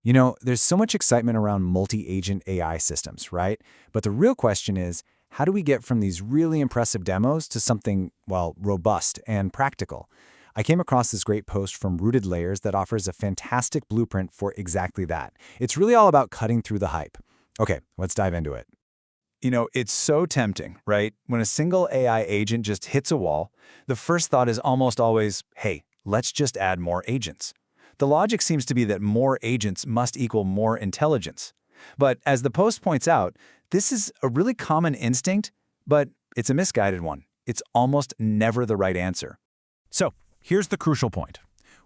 There's so much excitement around multi-agent AI systems, right? But the real question is, how do we get from these really impressive demos to something, well, robust and practical? I came across this great post from Rooted Layers that offers a fantastic blueprint for exactly that. It's really all about cutting through the hype. Okay, let's dive into it. It's so tempting, right? When a single AI agent just hits a wall, the first thought is almost always, hey, let's just add more agents. The logic seems to be that more agents must equal more intelligence. But as the post points out, this is a really common instinct, but it's a misguided one. It's almost never the right answer. So, here's the crucial point.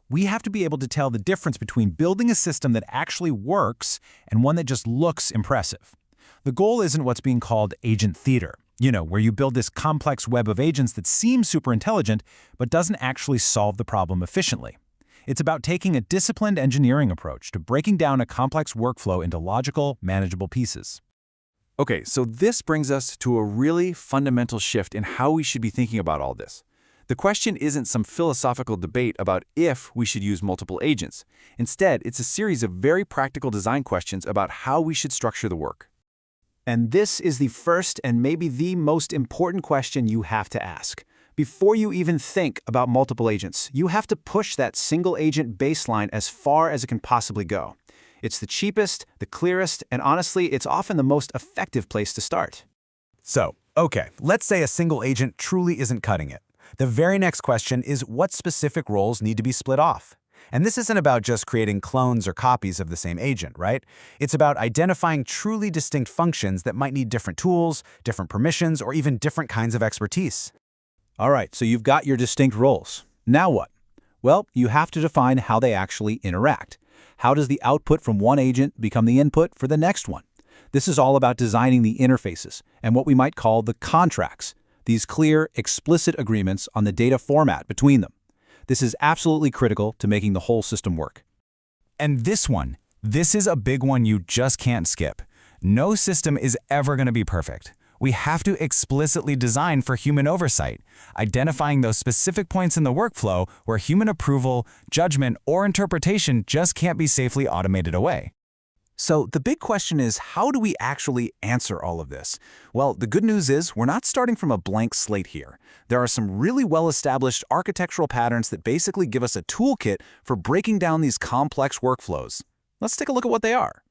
We have to be able to tell the difference between building a system that actually works and one that just looks impressive. The goal isn't what's being called agent theater, where you build this complex web of agents that seems super intelligent but doesn't actually solve the problem efficiently. It's about taking a disciplined engineering approach to breaking down a complex workflow into logical, manageable pieces. Okay, so this brings us to a really fundamental shift in how we should be thinking about all this. The question isn't some philosophical debate about if we should use multiple agents. Instead, it's a series of very practical design questions about how we should structure the work. And this is the first and maybe the most important question you have to ask. Before you even think about multiple agents, you have to push that single agent baseline as far as it can possibly go. It's the cheapest, the clearest, and honestly, it's often the most effective place to start. So, okay, let's say a single agent truly isn't cutting it. The very next question is what specific roles need to be split off? And this isn't about just creating clones or copies of the same agent, right? It's about identifying truly distinct functions that might need different tools, different permissions, or even different kinds of expertise. All right, so you've got your distinct roles. Now what? Well, you have to define how they actually interact. How does the output from one agent become the input for the next one? This is all about designing the interfaces and what we might call the contracts, these clear, explicit agreements on the data format between them. This is absolutely critical to making the whole system work. And this is a big one you just can't skip. No system is ever going to be perfect. We have to explicitly design for human oversight, identifying those specific points in the workflow where human approval, judgment, or interpretation just can't be safely automated away. So the big question is, how do we actually answer all of this? Well, the good news is we're not starting from a blank slate here. There are some really well-established architectural patterns that basically give us a toolkit for breaking down these complex workflows. Let's take a look at what they are.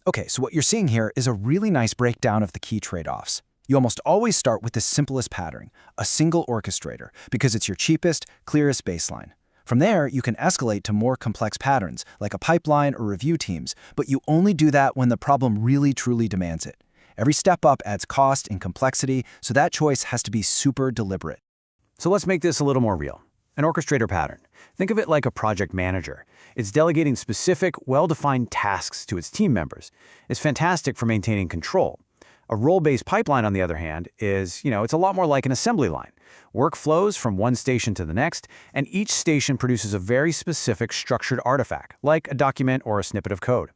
Okay, so what you're seeing here is a really nice breakdown of the key trade-offs. You almost always start with the simplest patterning, a single orchestrator, because it's your cheapest, clearest baseline. From there, you can escalate to more complex patterns, like a pipeline or review teams, but you only do that when the problem really truly demands it. Every step up adds cost and complexity, so that choice has to be super deliberate. So let's make this a little more real. An orchestrator pattern. Think of it like a project manager. It's delegating specific, well-defined tasks to its team members. It's fantastic for maintaining control. A role-based pipeline, on the other hand, it's a lot more like an assembly line. Work flows from one station to the next, and each station produces a very specific structured artifact, like a document or a snippet of code.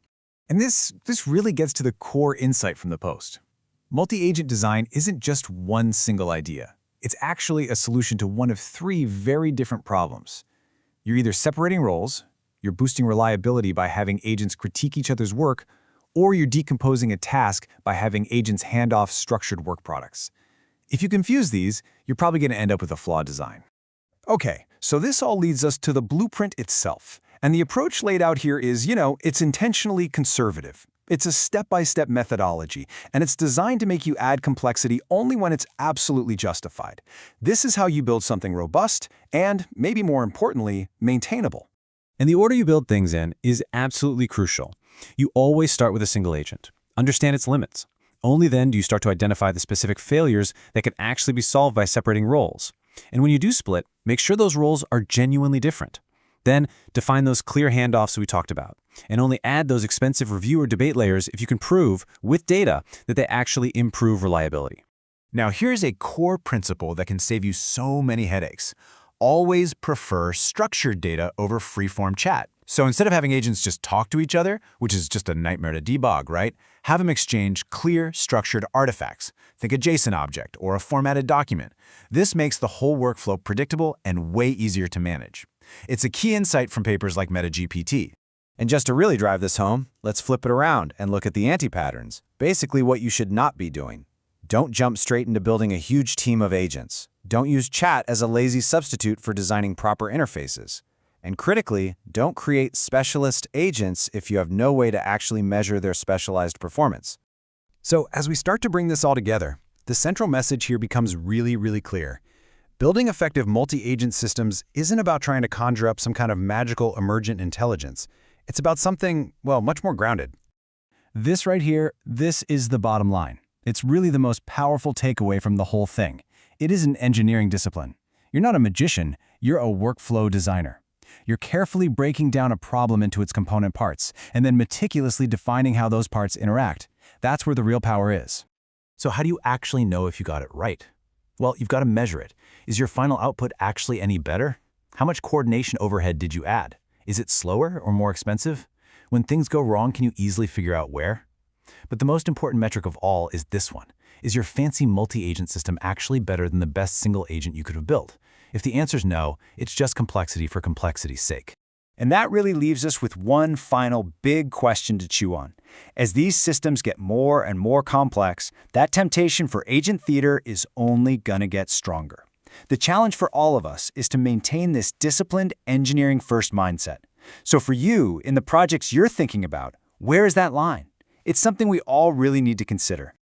And this really gets to the core insight from the post. Multi-agent design isn't just one single idea. It's actually a solution to one of three very different problems. You're either separating roles, you're boosting reliability by having agents critique each other's work, or you're decomposing a task by having agents hand off structured work products. If you confuse these, you're probably going to end up with a flawed design. Okay, so this all leads us to the blueprint itself. And the approach laid out here is, it's intentionally conservative. It's a step-by-step methodology, and it's designed to make you add complexity only when it's absolutely justified. This is how you build something robust and, maybe more importantly, maintainable. And the order you build things in is absolutely crucial. You always start with a single agent. Understand its limits. Only then do you start to identify the specific failures that can actually be solved by separating roles. And when you do split, make sure those roles are genuinely different. Then, define those clear handoffs we talked about, and only add those expensive review or debate layers if you can prove, with data, that they actually improve reliability. Now, here's a core principle that can save you so many headaches. Always prefer structured data over free-form chat. So instead of having agents just talk to each other, which is just a nightmare to debug, right? Have them exchange clear, structured artifacts. Think a JSON object or a formatted document. This makes the whole workflow predictable and way easier to manage. It's a key insight from papers like MetaGPT. And just to really drive this home, let's flip it around and look at the anti-patterns, basically what you should not be doing. Don't jump straight into building a huge team of agents. Don't use chat as a lazy substitute for designing proper interfaces. And critically, don't create specialist agents if you have no way to actually measure their specialized performance. So as we start to bring this all together, the central message here becomes really clear. Building effective multi-agent systems isn't about trying to conjure up some kind of magical emergent intelligence. It's about something, well, much more grounded. This right here, this is the bottom line. It's really the most powerful takeaway from the whole thing. It is an engineering discipline. You're not a magician, you're a workflow designer. You're carefully breaking down a problem into its component parts, and then meticulously defining how those parts interact. That's where the real power is. So how do you actually know if you got it right? Well, you've got to measure it. Is your final output actually any better? How much coordination overhead did you add? Is it slower or more expensive? When things go wrong, can you easily figure out where? But the most important metric of all is this one. Is your fancy multi-agent system actually better than the best single agent you could have built? If the answer's no, it's just complexity for complexity's sake. And that really leaves us with one final big question to chew on. As these systems get more and more complex, that temptation for agent theater is only gonna get stronger. The challenge for all of us is to maintain this disciplined engineering-first mindset. So for you, in the projects you're thinking about, where is that line? It's something we all really need to consider.